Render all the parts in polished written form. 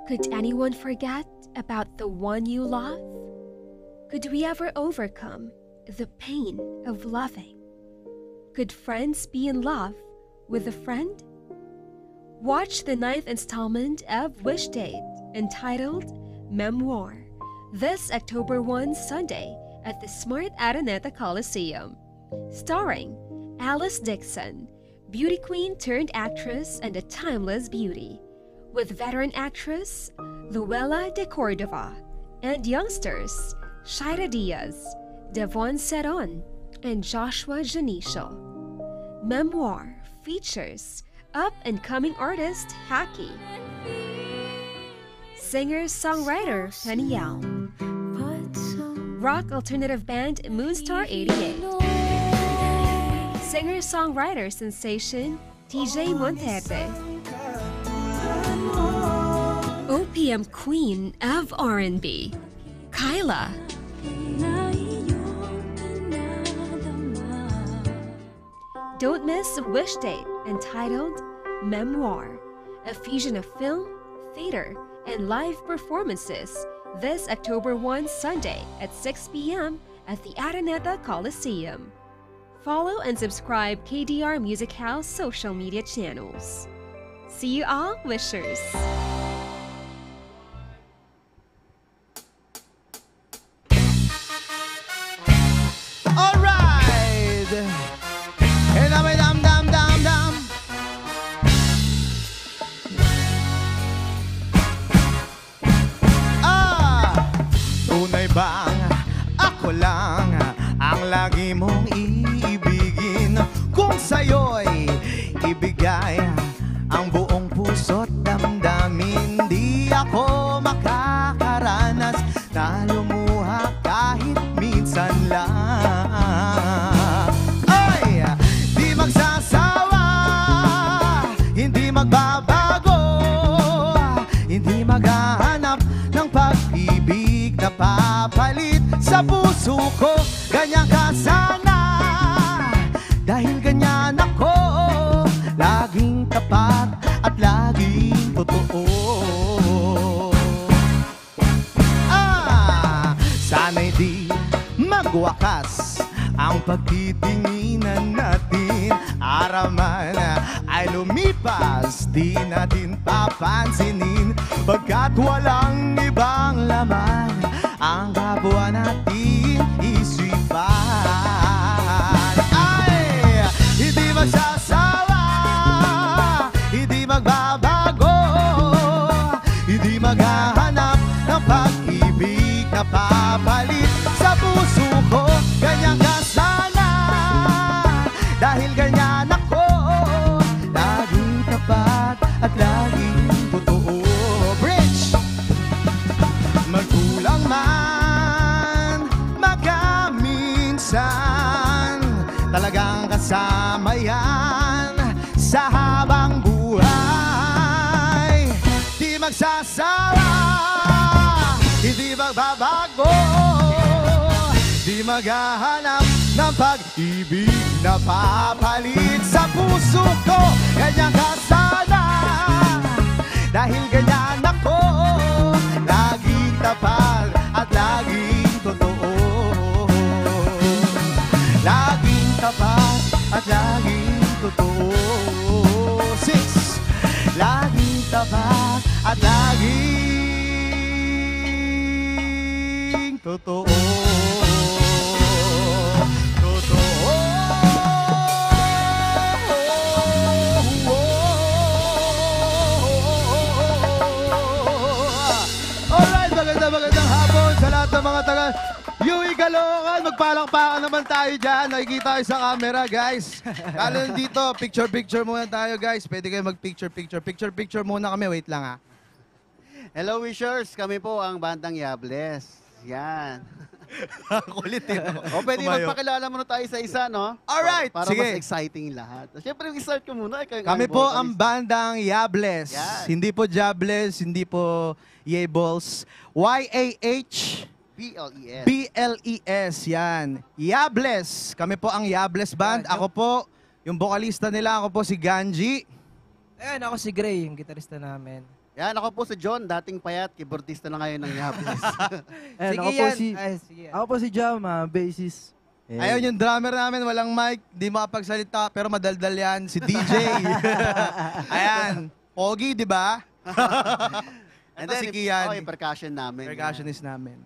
Could anyone forget about the one you love? Could we ever overcome the pain of loving? Could friends be in love with a friend? Watch the 9th installment of Wish Date, entitled Memoir, this October 1 Sunday at the Smart Araneta Coliseum. Starring Alice Dixon, beauty queen turned actress and a timeless beauty, with veteran actress Luella de Cordova and youngsters Shaira Diaz, Devon Seron, and Joshua Janicio. Memoir features up-and-coming artist Haki, singer-songwriter Penny Yao, rock alternative band Moonstar 88, singer-songwriter sensation TJ Monterde, OPM queen of R&B, Kyla, don't miss Wish Date, entitled Memoir, a fusion of film, theater, and live performances this October 1 Sunday at 6 p.m. at the Araneta Coliseum. Follow and subscribe KDR Music House social media channels. See you all, wishers! Alright! And na may dam dam dam dam. Tunay bang ako lang ang lagi mong iibigin? Kung sa'yo'y ibigay ang buong puso't damdamin, di ako makakaranas na lumuha kahit minsan lang. Ay, di magsasawa, hindi magbabago, hindi maghahanap ng pag-ibig na papalit sa puso ko. Ganyan ka sana, dahil ganyan ako, laging tapat at laging totoo. Sana'y di magwakas ang pagtitinginan natin. Araw man ay lumipas, di natin papansinin, pagkat walang ibang laman ang kapwa nating isipan. Ay, hindi magsasawa, hindi magbabago, hindi maghahanap ng pag-ibig na papalit sa puso ko. Ganyan ka sana, dahil ganyan ako, laging tapat at laging totoo. Bridge! Magkulang man, magaminsan, talagang kasama yan sa habang buhay. Di magsasawa, hindi magbabago, di maghahanap ng pag-ibig na papalit sa puso ko. Ganyan ka sana, dahil ganyan ako, laging tapat at laging totoo. Laging tapat at laging totoo. 6. Laging tapat at laging totoo. Magandang hapon sa lahat ng mga taga Yui Caloocan. Magpalakpakan naman tayo dyan. Nakikita tayo sa camera, guys. Lalo dito, picture-picture muna tayo, guys. Pwede kayo mag-picture-picture. Picture-picture muna kami. Wait lang, ha. Hello, wishers. Kami po ang Bandang Yables. Yan. Kulit eh. O, pwede magpakilala muna tayo sa isa, no? Alright, para sige. mas exciting lahat. Siyempre, i-start ko muna. Kami po ang Bandang Yables. Yan. Hindi po Jables, hindi po Yables. Y-A-H B-L-E-S. B-L-E-S, yan. Yables. Kami po ang Yables Band. Ako po, yung vocalista nila, ako po si Ganji. Ayan, ako si Gray, yung gitarista namin. Yan, ako po si John, dating payat, keyboardista na ngayon ng Yables. And Sige yan. Ay, sige yan. ako po si Jam, bassist. And, Ayun yung drummer namin, walang mic, di makapagsalita, pero madaldal yan, si DJ. Ayan, Pogi, di ba? And Ito then, si Kian, okay, percussion namin. percussionist namin.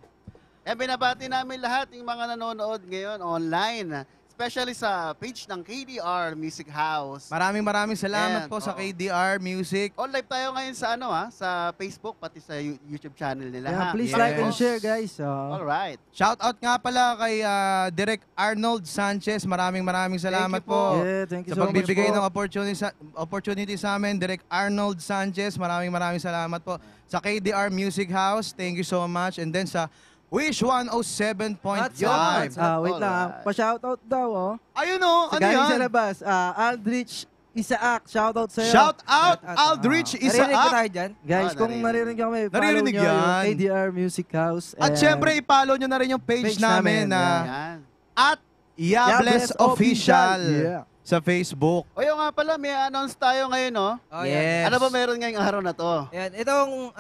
Eh, binabati namin lahat yung mga nanonood ngayon online. Especially sa page ng KDR Music House. Maraming salamat Ayan, po sa oo. KDR Music. On live tayo ngayon sa sa Facebook, pati sa YouTube channel nila. yeah, ha? please Yes. like and share, guys. Alright. Shout out nga pala kay Direk Arnold Sanchez. Maraming salamat Thank you po. po. Yeah, thank you Sa so much pagbibigay po. ng opportunity sa amin, Direk Arnold Sanchez, maraming salamat po. Sa KDR Music House, thank you so much. And then sa Wish 107.5. Wait Wait lang, pa-shoutout daw, oh. Ayun o, Sa ano galing sa yan? labas, Aldrich Isaac, shoutout sa'yo. Shout out Shout out, Aldrich Narinig ba Isaac. tayo dyan? Guys, kung Narinig. naririnig kami, follow Naririnig nyo yung yan. KDR Music House. At and syempre, i-follow nyo na rin yung page Page namin namin, na Yan. at Yables Official Yeah. sa Facebook. O yun nga pala, may announce tayo ngayon, no? Oh, yan. Ano ba meron ngayong araw na to? Yan. Itong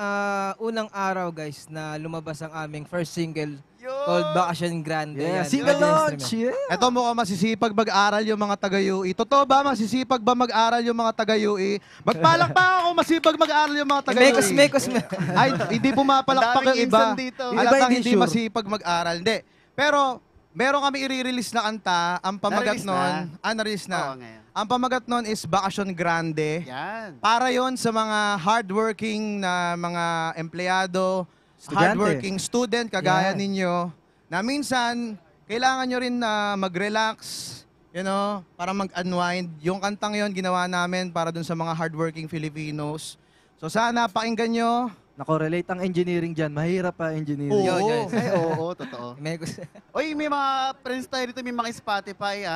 unang araw, guys, na lumabas ang aming first single called Vacation Grande. Yeah, Yan. single Audience launch, stream. yeah. Eto mukhang masisipag mag-aral yung mga taga-UE. Totoo ba masisipag ba mag-aral yung mga taga-UE? Magpalakpak ako masipag mag-aral yung mga taga-UE. Mekos. Ay, hindi pumapalakpak yung Ang daming iba. insan dito. Yung iba Halatang hindi hindi sure. masipag mag-aral. Hindi. Pero, meron kami i-release na kanta. Ang pamagat Na-release nun, na? na-release Oo, na. ngayon. Ang pamagat nun is Vacation Grande. Yan. Para yon sa mga hardworking na mga empleyado, Estudyante. hardworking student, kagaya Yan. ninyo, na minsan, kailangan nyo rin na mag-relax, you know, para mag-unwind. Yung kantang yon ginawa namin para dun sa mga hardworking Filipinos. So sana pakinggan nyo. Nakorelate ang engineering dyan. Mahirap pa engineering. Oo. Yun, yun. Ay, oo, totoo. Mekos. Oy, may mga friends tayo dito, may mga Spotify,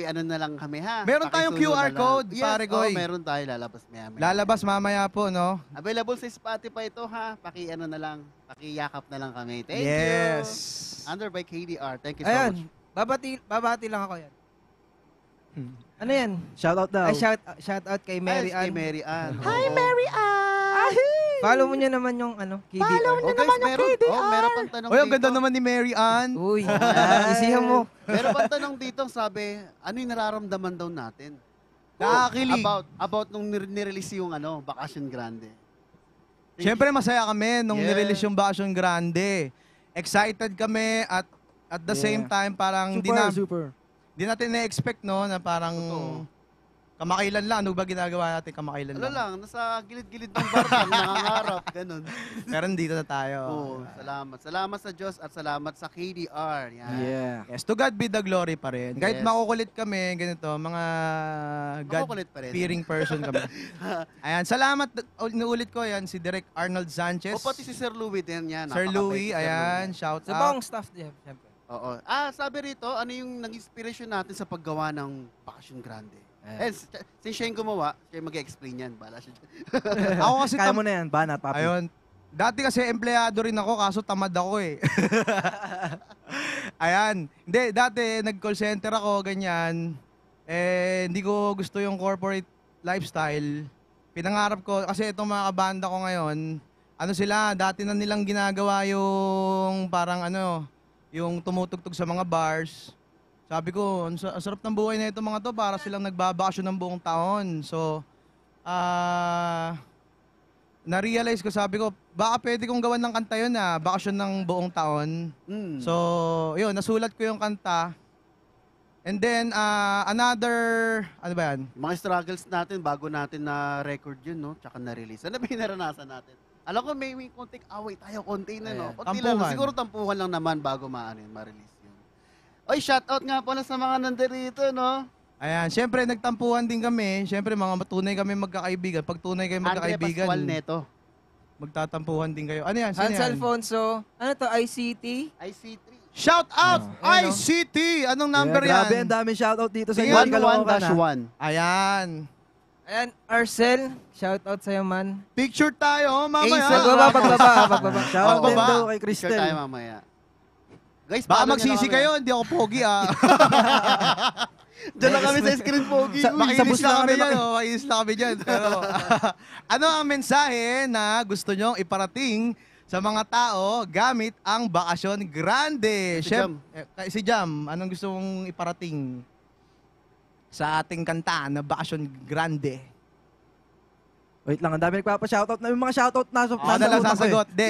ano na lang kami, ha? Meron tayong Pakisunod QR na lang. code, Yes, pare Goy. meron tayo, lalabas maya. Lalabas mamaya po, no? Available sa Spotify ito, ha? Na lang, pakiyakap na lang kami. Thank Yes. you. Under by KDR. Thank you so Ayan. much. Babati lang ako yan. Ano yan? Shoutout daw. Ay, shout out kay Mary Ay, Ann. kay Mary Ann. Hi, Oo. Mary Ann! Follow mo niya naman yung KDR. Oh, guys, meron pang tanong Oy, ang dito. ganda naman ni Mary Ann. Uy, isihan mo. Meron pang tanong dito, sabi, ano yung nararamdaman daw natin? Nakakilig. About nung nirelease yung Vacation Grande. Siyempre masaya kami nung Yeah. nirelease yung Vacation Grande. Excited kami at the Yeah. same time parang Super. di natin na-expect no na parang Totoo. kamakailan lang. Ano ba ginagawa natin kamakailan Ano lang? lang, nasa gilid-gilid ng bar lang, nangangarap, ganun. Pero dito na tayo. Oo, salamat. Salamat sa Diyos at salamat sa KDR. Yan. Yeah. Yes, to God be the glory pa rin. Kahit Yes. makukulit kami, ganito, mga Makukulit pa rin. God-fearing person kami. Ayan, salamat. Inuulit ko, yan, si Direk Arnold Sanchez. O pati si Sir Louie din yan. Sir napakabait Louie, si Sir ayan, Louie. shout Sa out. buong staff niya, siyempre. Oo. Sabi rito, ano yung nag-inspiration natin sa paggawa ng Vacation Grande? Since siya yung gumawa, siya yung mag-explain yan. Bala siya dyan. Ako kasi, Kaya mo na yan, banat, papi. ayun, dati kasi empleyado rin ako, kaso tamad ako eh. Ayan, hindi, dati nag-call center ako, ganyan. Eh, hindi ko gusto yung corporate lifestyle. Pinangarap ko, kasi itong mga kabanda ko ngayon, ano sila, dati na nilang ginagawa yung parang yung tumutugtog sa mga bars. Sabi ko, ang sarap ng buhay na ito mga to, para silang nagbabakasyon ng buong taon. So, na-realize ko, sabi ko, baka pwede kong gawan ng kanta yun bakasyon ng buong taon. Mm. So, yun, nasulat ko yung kanta. And then, another, ano ba yan? Mga struggles natin bago natin na-record yun, no? Tsaka na-release. Ano ba yung naranasan natin? Alam ko may konting away tayo, konti na, no? Ayan, Konti lang. tampuhan. Siguro tampuhan lang naman bago ma-release yun. Oy, shoutout nga pala sa mga nandirito, no? Ayan, syempre nagtampuhan din kami. Syempre mga tunay kami magkakaibigan. Pag tunay kayo Andre magkakaibigan, Pascual Neto. magtatampuhan din kayo. Ano yan? Sino Hans yan? Alfonso, ano to, ICT? IC3. Shout out! Ayun, ICT! Anong number Grabe, yan? ang daming shoutout dito sa Tingnan, Caloocan, 11-1. Ayan. Ayan, Arcel, shout out sa'yo man. Picture tayo mamaya. Ace, Pagbaba. Shoutout Pagbaba. din daw kay Share tayo Cristel. mamaya. Guys, Baka follow niyo magsisi lang kami, kayo, hindi ako pogi Diyan lang kami sa screen, Pogi. Sa- Makinis bus lang lang kami kami dyan, makinis lang kami dyan. Pero, ano ang mensahe na gusto nyong iparating sa mga tao gamit ang Bakasyon Grande? Si Jam. Si Jam, anong gusto mong iparating sa ating kanta na Bakasyon Grande? Wait lang, ang dami nagpapa-shoutout na. Yung mga shoutout nasa Ako na lang utak ko sasagot. Di.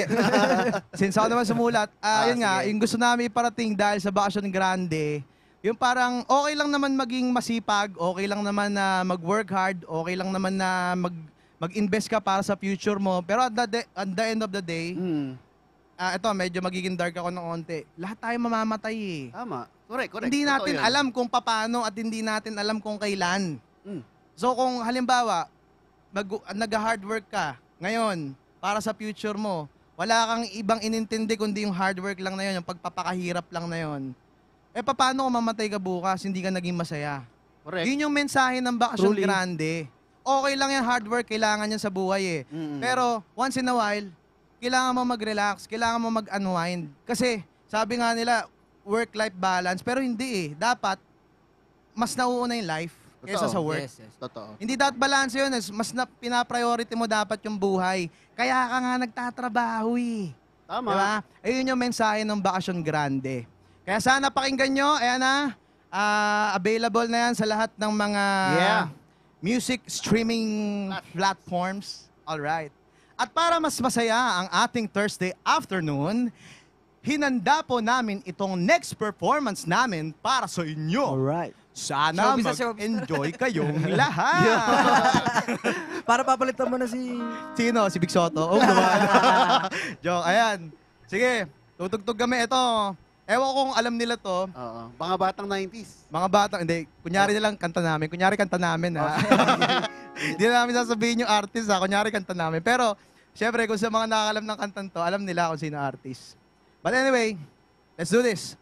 Since ako naman sumulat, yun nga, sige. yung gusto namin iparating dahil sa Bakasyon Grande, yung parang okay lang naman maging masipag, okay lang naman na mag-work hard, okay lang naman na mag-invest ka para sa future mo. Pero at the end of the day, ito, medyo magiging dark ako ng onte. Lahat tayo mamamatay eh. Tama. Correct. Hindi Totoo natin yan. alam kung paano at hindi natin alam kung kailan. Mm. So kung halimbawa, nag-hard work ka ngayon para sa future mo, wala kang ibang inintindi kundi yung hard work lang na yun, yung pagpapakahirap lang na yun. Eh paano kung mamatay ka bukas, hindi ka naging masaya? Correct. Yun yung mensahe ng Bakasyon Truly. Grande. Okay lang yan, hard work, kailangan yan sa buhay eh. Mm. Pero once in a while, kailangan mo mag-relax, kailangan mo mag-unwind. Kasi sabi nga nila, work-life balance, pero hindi eh. Dapat, mas nauuna yung life kaysa Totoo. sa work. Yes. Totoo. Hindi dapat balance yun. Mas pinapriority mo dapat yung buhay. Kaya ka nga nagtatrabaho eh. Tama. Diba? Ayun yung mensahe ng Bakasyon Grande. Kaya sana pakinggan nyo. Ayan na. Available na yan sa lahat ng mga music streaming platforms. Alright. At para mas masaya ang ating Thursday afternoon, hinanda po namin itong next performance namin para sa inyo. Alright. Sana Showbiz na showbiz. mag-enjoy kayong lahat. Para papalitan mo na si... Sino? Si Big Soto? Oh, naman. Joke. Ayan. Sige, tutugtog kami. Ito. Ewan kung alam nila to. Oo. Mga batang 90s. Mga batang, hindi. Kunyari nilang kanta namin. Kunyari kanta namin, ha? Hindi na namin sasabihin yung artist, ha? Kunyari kanta namin. Pero, syempre, kung sa mga nakakalam ng kantan to, alam nila kung sino artist. But anyway, let's do this.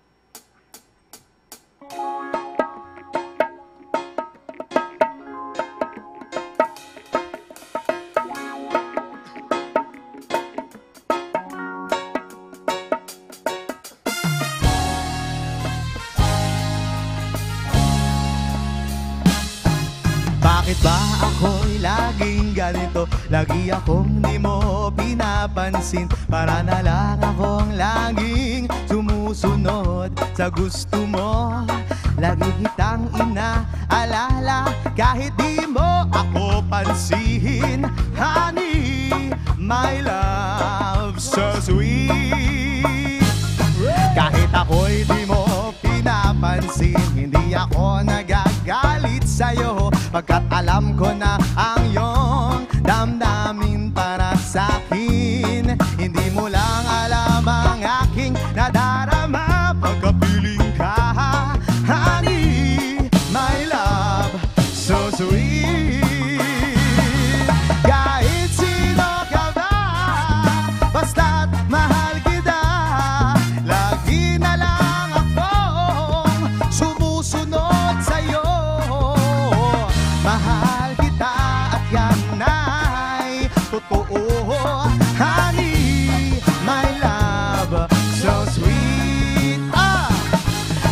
Bakit ba ako'y laging ganito? Lagi akong di mo pinapansin. Para na lang akong laging sumusunod sa gusto mo. Lagi kitang inaalala kahit di mo ako pansin. Honey, my love, so sweet. Kahit ako'y di mo pinapansin, hindi ako nagagalit sa'yo, pagkat alam ko na ang iyong damdamin para sa'kin. Hindi mo lang alam ang aking nadarama pagkapiling ka. Honey, my love, so sweet. Kahit sino ka ba, basta't mahal kita. Lagi na lang akong sumusunod sa'yo. Mahal kita at yan ay totoo. Honey, my love, so sweet.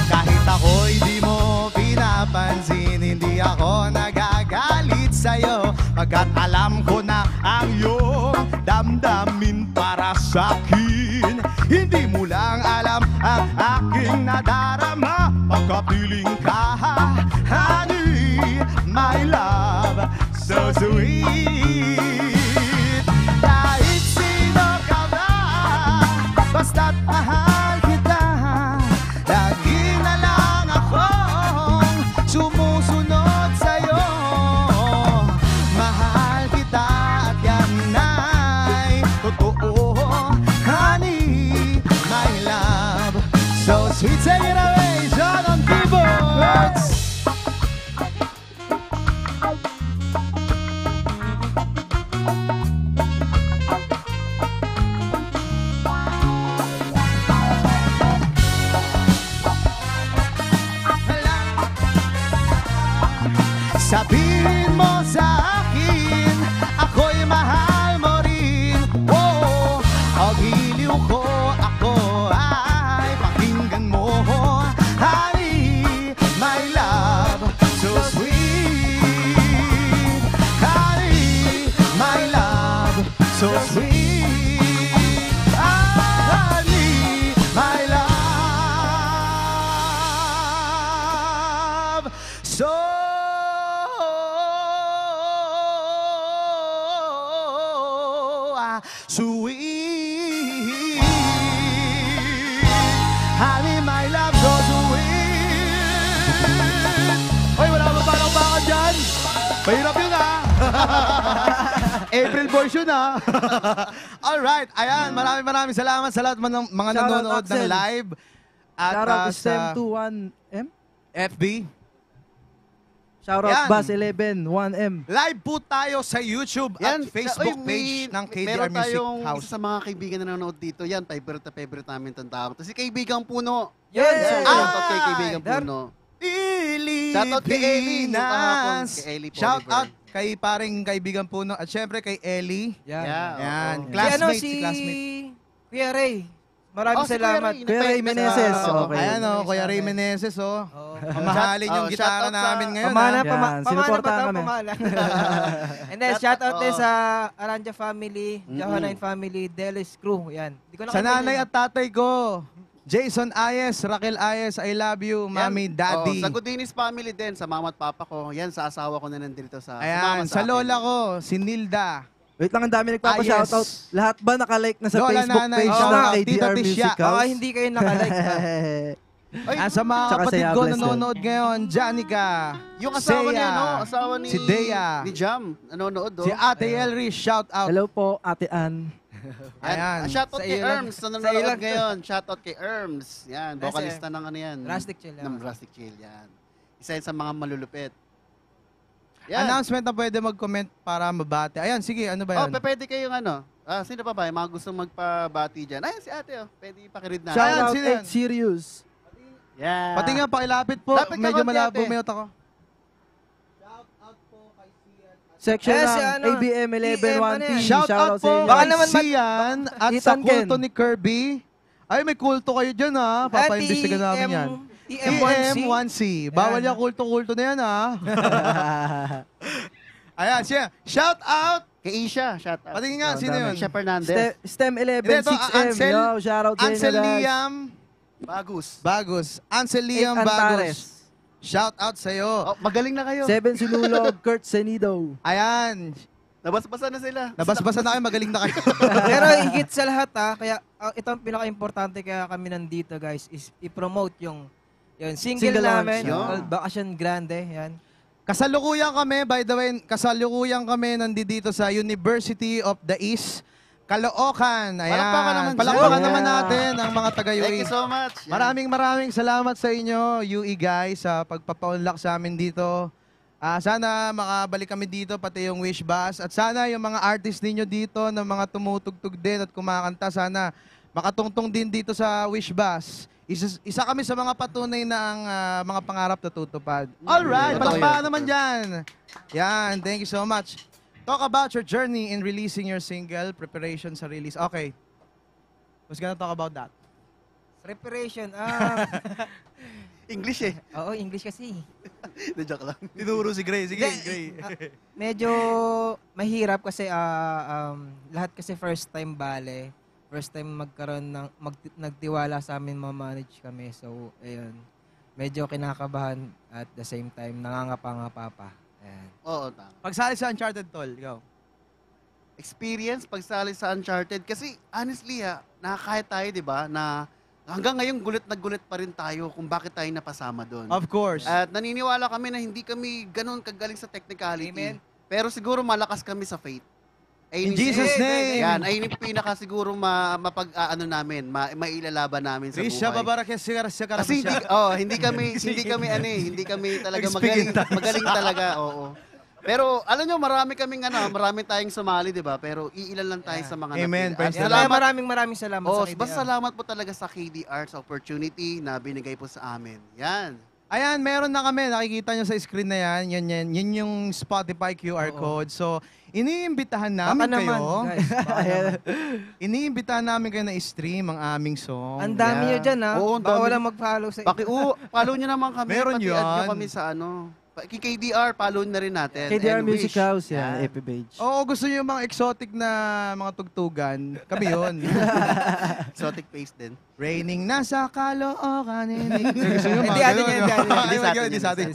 Kahit ako'y di mo pinapansin, hindi ako nagagalit sa'yo, pagkat alam ko na ang iyong damdamin para sa'kin. Hindi mo lang alam ang aking nadarama pagkapiling ka. Honey, my love, so sweet. Kahit sino ka ba, basta't mahal kita. Lagi na lang akong sumusunod sa'yo. Mahal kita at yan ay totoo. Honey, my love, so sweet. Take it away, John on keyboards. Sabihin mo sa akin, ako'y mahal mo rin. Oh, ang hiliw ko, ako ay pakinggan April Boys yun, ha? Alright, ayan, maraming salamat sa lahat ng mga Shoutout, nanonood ng Axel. live. At Shoutout sa STEM21M. FB. Shoutout Yan. Buzz11 1M. Live po tayo sa YouTube at Facebook page ng KDR meron Music tayong House. isa sa mga kaibigan na nanonood dito. Yan, favorite na favorite namin itong tao. Ito si Kaibigang Puno. Yes! Yan, shoutout kay Ay! Kaibigang Puno. Shoutout kay Ellie. Yung kahapon, Pilipinas. kay Ellie Shout Poliver. out kay paring kaibigan po no. At syempre kay Ellie. Yan. Yeah, Yan. oo. Classmate, si si classmate. Kuya Ray. Maraming Si salamat. Kuya Kuya Ray Meneses, okay. Ayan o, Meneses Kuya Ray namin. Meneses o. Oo. Mamahalin yung Shout gitara out sa- namin ngayon. Pamana, ha? Yan, sinuportahan kami. Pamana. And then, shout out din sa Aranja family, Johanine family, Delis crew. Yan. Di ko na Sa kaibigan nanay yun. at tatay ko, Jason Ayes, Raquel Ayes, I love you, Mami, Daddy. Sa Gudinis family din, sa mama at papa ko. Yan, sa asawa ko na nandito sa Ayan, sumama sa akin. lola ko, si Nilda. Wait lang, ang dami nagpapa-shoutout. yes. Lahat ba nakalike na sa Lola, Facebook nanay, page shoutout. ng Tita KDR Tisha. Music House? Baka hindi kayo nakalike. Ay, Sa mga Tsaka kapatid saya, ko bless nanonood ngayon, Janica, yung asawa Seya, niya, no? Asawa ni... si Dea, Ni Jam. Nanonood, si Ate Elry, shout out. Hello po, Ate Ann. Ayan. Shoutout Sa kay iyo lang. Erms na Sa iyo nanonood lang. ngayon. Shoutout kay Erms. Yan, Yes, vocalista ng ano yan. Rustic Chill. Ng Rustic Chill, yan. Isa yan sa mga malulupit. Yan. Announcement na pwede mag-comment para mabate. Ayan, sige, ano ba Oh, yun? pwede kayong ano. Sino pa ba? Yung mga gusto magpabati dyan. Ayan, si ate, oh. Pwede ipakiread na. Ayan, Shoutout sino yan? 8 Sirius. Yeah. Pati nga, pakilapit po. Lapit ka Medyo konti, malabo ate. may utak ko. Section Eh, si ng ano, ABM 11 ano 1T. yan? Shout out sa po inyo. Baka kay naman Sian at sa Ethan Ken. kulto ni Kirby. Ay, may kulto kayo dyan ha. Papaimbestiga namin yan. TM1C. TM1C. Bawal Yan. yung kulto-kulto na yan ha. Ayan, siya. Shout out. Kay Isha, shoutout. Pati nga, sino yun? Isha Fernandez. STEM 11 Hindi, ito, 6M. Ansel- Yo, shoutout sa inyo Ansel guys. Liam Bagus. Bagus. Ansel Liam Eight Bagus. Antares. Shout out sa'yo. Oh, magaling na kayo. 7 Sinulog, Kurt Senido. Ayan. Nabasbasa na sila. Nabasbasa na kayo, magaling na kayo. Pero higit sa lahat kaya ito ang pinaka-importante kaya kami nandito guys is i-promote yung single Single launch, namin, yun. called Bakasyon Grande, yan. Kasalukuyan kami, by the way, kasalukuyan kami nandito sa University of the East, Caloocan. Ayan. Palakpakan naman Palakpakan dyan. naman Yeah. natin ang mga Thank taga-UE. you so much. Yan. Maraming salamat sa inyo, UE guys, sa pagpapaunlak sa amin dito. Sana makabalik kami dito, pati yung Wish Bus. At sana yung mga artist ninyo dito, na mga tumutugtog din at kumakanta, sana makatungtong din dito sa Wish Bus. Isa kami sa mga patunay na ang mga pangarap na tutupad. Alright, Totoo palakpakan yan. naman dyan. Yan, thank you so much. Talk about your journey in releasing your single, preparation sa release. Okay. Who's gonna talk about that? Preparation. English eh. Oo, English kasi. Hindi, joke lang. Tinuro si Gray. Sige, Hindi, Gray. Medyo mahirap kasi lahat kasi first time bale. First time magkaroon ng nagtiwala sa amin, ma-manage kami. So, ayun. Medyo kinakabahan at the same time nangangapa-ngapa pa. Ayan. Oo, tama. Pagsali sa Uncharted, Tol, ikaw. Experience pagsali sa Uncharted. Kasi honestly nakakaya tayo, di ba, na hanggang ngayon gulit na gulit pa rin tayo kung bakit tayo napasama doon. Of course. At naniniwala kami na hindi kami ganun kagaling sa technicality. Amen. Pero siguro malakas kami sa faith. In Jesus' name. Yan, ayun yung pinaka siguro namin, mailalaban namin sa Risha buhay. babarakes siya Kasi hindi kami talaga Speaking magaling talaga, oo. Pero alam nyo, marami tayong sumali, 'di ba? Pero iilan lang tayo sa mga Amen. napili. Praise At the Kaya Lord. maraming salamat Oh, sa KDR. basta salamat po talaga sa KDR sa opportunity na binigay po sa amin. Yan. Ayan, meron na kami. Nakikita nyo sa screen na yan. Yan yung Spotify QR Oo. code. So, iniimbitahan Baka namin naman, kayo. guys. Baka naman. Iniimbitahan namin kayo na i-stream ang aming song. Ang dami Yeah. nyo dyan, ha? Oo, ang Baka dami. walang mag-follow sa Follow nyo naman kami. Meron pati add nyo yun. kami sa kay KDR, follow na rin natin. KDR And Music Wish. House, yan, Yan. FB page. Oo, gusto nyo yung mga exotic na mga tugtugan. Kami yun. Exotic face din. Raining nasa Caloocan. Gusto nyo Hindi atin yan, hindi atin yan. Hindi sa atin.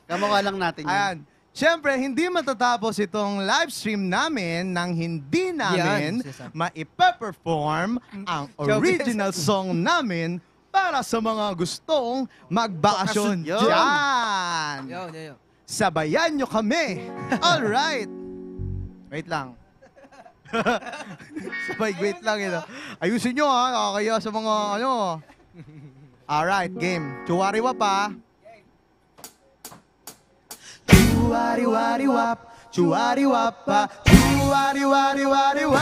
Kamukha lang natin yun. Ayan. Siyempre, hindi matatapos itong live stream namin nang hindi namin Yan. maipe-perform ang original song namin para sa mga gustong magbakasyon Yun. dyan. Yo. Sabayan nyo kami. Alright. Wait lang. Sabay, wait lang. You know. Ayusin nyo ha. Kaya sa mga ano. Alright, game. Chuwariwa pa. Chuwari-wari-wap. Chuwari-wap pa. Chuwari-wari-wari-wari-wap.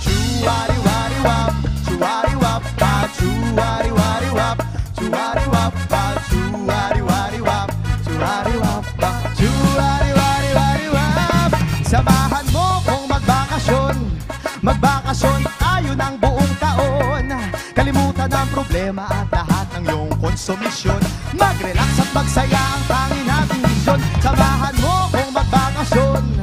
Chuwari-wari-wap. Chuwari-wap pa. Chuwari-wari-wap. Chuwari-wap pa. Chuwari-wari-wap. Chuwari-wap pa. Chuwari-wari-wari-wap. Samahan mo kung magbakasyon. Magbakasyon tayo ng buong taon. Kalimutan ang problema at lahat ng iyong konsumisyon. Mag-relax at magsaya ang tanging nating misyon. Samahan mo kung magbakasyon.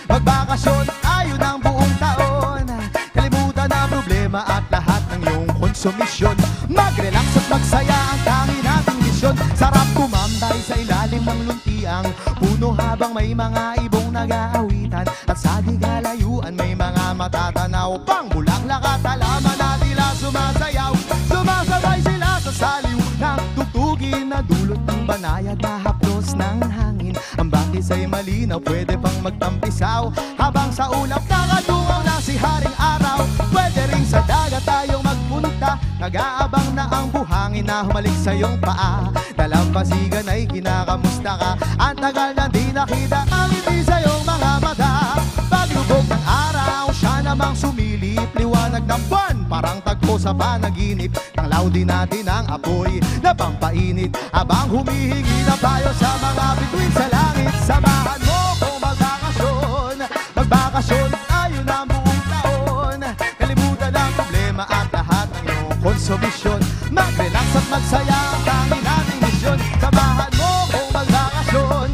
Magbakasyon tayo ng buong taon. Kalimutan ang problema at lahat ng iyong konsumisyon. Mag-relax at magsaya ang tanging nating misyon. Sarap kumambay sa ilalim ng luntiang puno habang may mga ibong nag-aawitan. At sa di kalayuan may mga matatanaw pang bulaklak at halaman na tila sumasayaw. Sumasabay sila sa saliw ng tugtugin na dulot ng banayad na haplos ng hangin. Ang bakis ay malinaw, pwede pang magtampisaw habang sa ulap nakadungaw na si Haring Araw. Pwede rin sa dagat tayong magpunta, nag-aabang na ang buhangin na humalik sa iyong paa. Dalampasigan ay kinakamusta ka, ang tagal na di nakita ang hindi sa iyong mga mata. Paglubog ng araw, siya namang sumilip, liwanag ng buwan parang tagpo sa panaginip. Tanglaw din natin ang apoy na pampainit habang humihingi na tayo sa mga bituin sa langit. Samahan mo kung magbakasyon. Magbakasyon tayo ng buong taon. Kalimutan ang problema at lahat ng iyong konsumisyon. Mag-relax at magsaya ang tanging nating misyon. Samahan mo kung magbakasyon.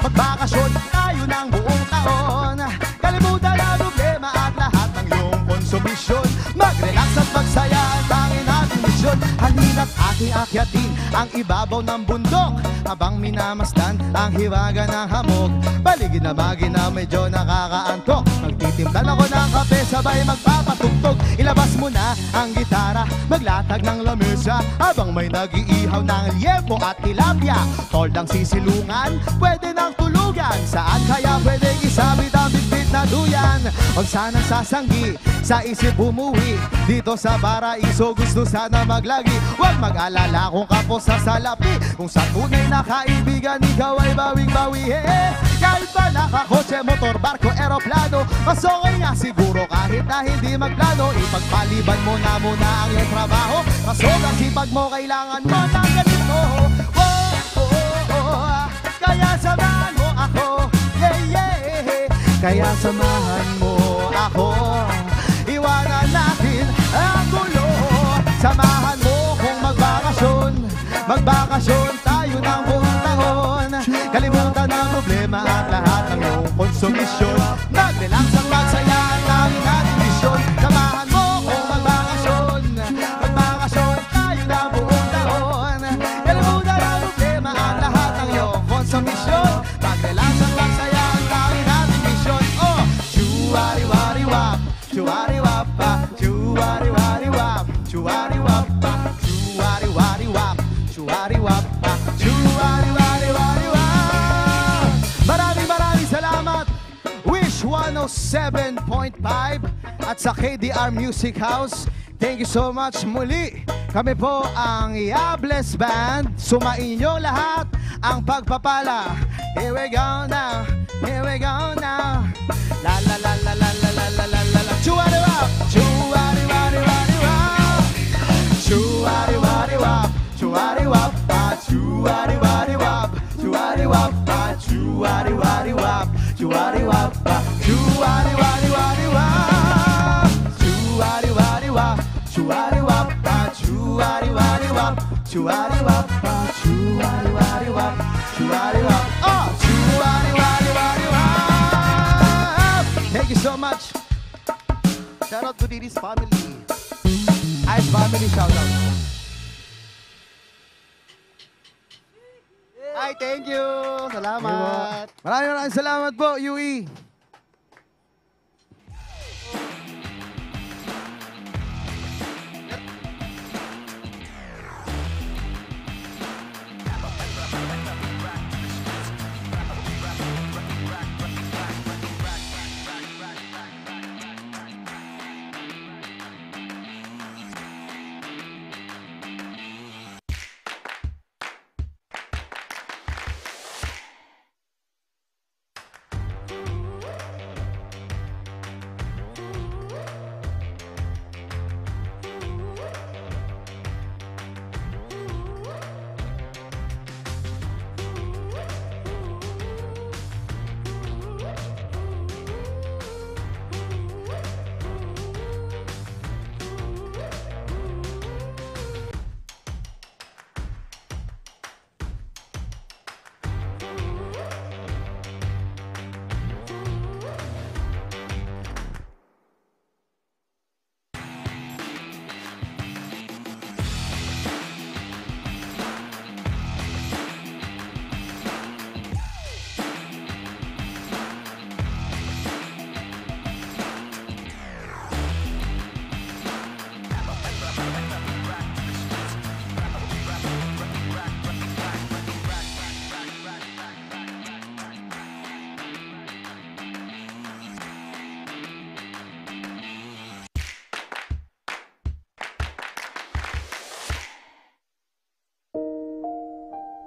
Magbakasyon tayo ng buong taon. Kalimutan ang problema at lahat ng iyong konsumisyon. Mag-relax at magsaya ang tanging nating misyon. Halina't aking akyatin ang ibabaw ng bundok habang minamasdan ang hiwaga ng hamog. Paligid na bagay na medyo nakakaantok. Magtitimplan ako ng kape sabay magpapatugtog. Ilabas mo na ang gitara, maglatag ng lamesa habang may nag-iihaw ng liempo at tilapia. Toldang sisilungan, pwede nang tulugan. Saan kaya pwede isabit ang bitbit na duyan? Huwag sanang sasanggi, sa isip umuwi. Dito sa Paraiso gusto sana maglagi. Huwag mag-alala kung kapos sa salapi. Kung sa tunay na kaibigan ikaw ay bawing-bawi. Kahit ba nakakotse, motor, barko, eroplano, mas okay nga siguro kahit na hindi magplano. Ipagpaliban mo na muna ang iyong trabaho. Mas okay sipag mo, kailangan mo ng ganito. Kaya samahan mo ako, kaya samahan mo ako. Iwanan natin ang gulo. Samahan mo kung magbakasyon. Magbakasyon tayo ng buong taon. Kalimutan ang problema at lahat ng iyong konsumisyon. Mag-relax at magsaya ang tanging nating misyon. Samahan mo kung magbakasyon. Magbakasyon tayo ng buong taon. Kalimutan ang problema at lahat ng iyong konsumisyon. Mag-relax at magsaya ang tanging nating misyon. Oh, chuwari-wari-wap. Chuwari-wap pa. Chuwari-wari-wap. Chuwari-wap pa. Chuwari-wari-wap. Chuwari-wap pa. Chuwari-wari-wari-wap. Maraming salamat. Wish 107.5 at sa KDR Music House. Thank you so much muli. Kami po ang Yables Band. Sumainyo lahat ang pagpapala. Here we go now. Here we go now. La la la la la la la la la la la. Chuwari-wap. Chuwari-wari-wari-wap. Chuwari-wari-wap. Chuwari-wap pa. Chuwari-wari-wap. Chuwari-wap pa. Chuwari-wari-wap. Chuwari-wap pa. Chuwari-wari-wari-wap. Chuwari-wari-wap. Chuwari-wap pa. Chuwari-wari-wap. Chuwari-wap pa. Chuwari-wari-wap. Chuwari-wap. Oh! Chuwari-wari-wari-wap. Thank you so much. Shout out to Diddy's family. Ice family shout out. Ay, thank you. Salamat. Maraming salamat po, Yui.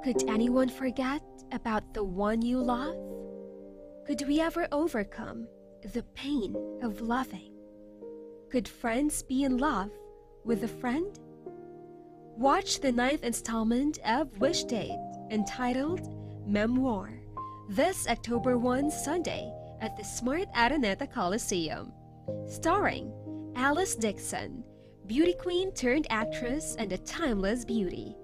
Could anyone forget about the one you love? Could we ever overcome the pain of loving? Could friends be in love with a friend? Watch the 9th installment of Wish Date, entitled Memoir, this October 1 Sunday at the Smart Araneta Coliseum. Starring Alice Dixon, beauty queen turned actress and a timeless beauty,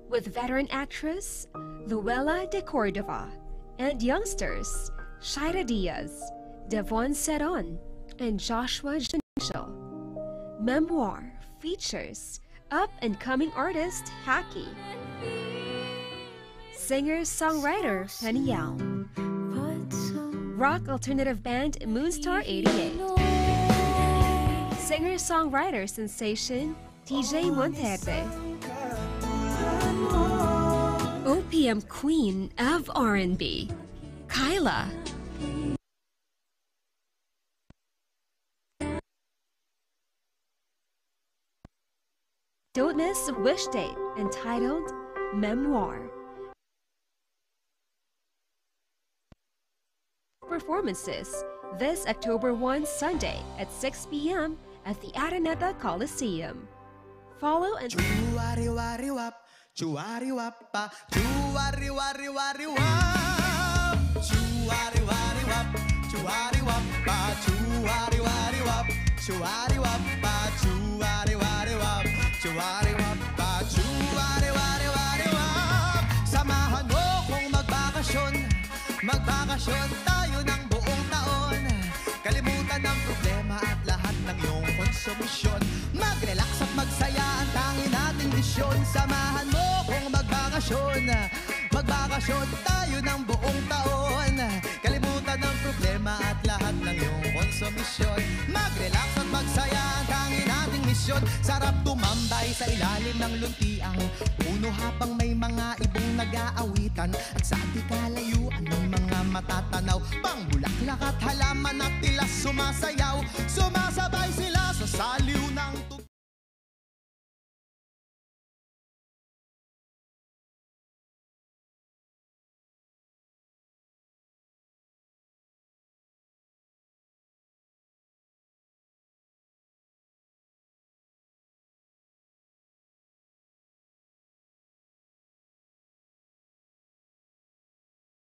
with veteran actress Luella de Cordova and youngsters Shaira Diaz, Devon Seron, and Joshua Janisho. Memoir features up-and-coming artist Haki, singer-songwriter Penny Yao, rock alternative band Moonstar 88, singer-songwriter sensation TJ Monterde, OPM queen of R&B, Kyla, don't miss Wish Date, entitled Memoir. Performances this October 1 Sunday at 6 p.m. at the Araneta Coliseum. Follow and Chuwari-wari-wap, chuwari-wap-pa, chuwari-wari-wari-wap, chuwari-wari-wap, chuwari-wap-pa, chuwari-wari-wap, chuwari-wap-pa, chuwari-wari-wap, chuwari-wap-pa, chuwari-wari-wari-wap. Samahan mo kung magbakasyon, magbakasyon tayo ng buong taon. Kalimutan ang problema at lahat ng iyong konsumisyon. Mag-relax at magsaya ang tanging nating misyon. Samahan mo kung magbakasyon, magbakasyon tayo ng buong taon. Kalimutan ang problema at lahat ng iyong konsumisyon. Mag-relax at magsaya ang tanging nating misyon. Sarap tumambay sa ilalim ng luntiang puno habang may mga ibong nag-aawitan. At sa di kalayuan may mga matatanaw pang bulaklak at halaman at tila sumasaya.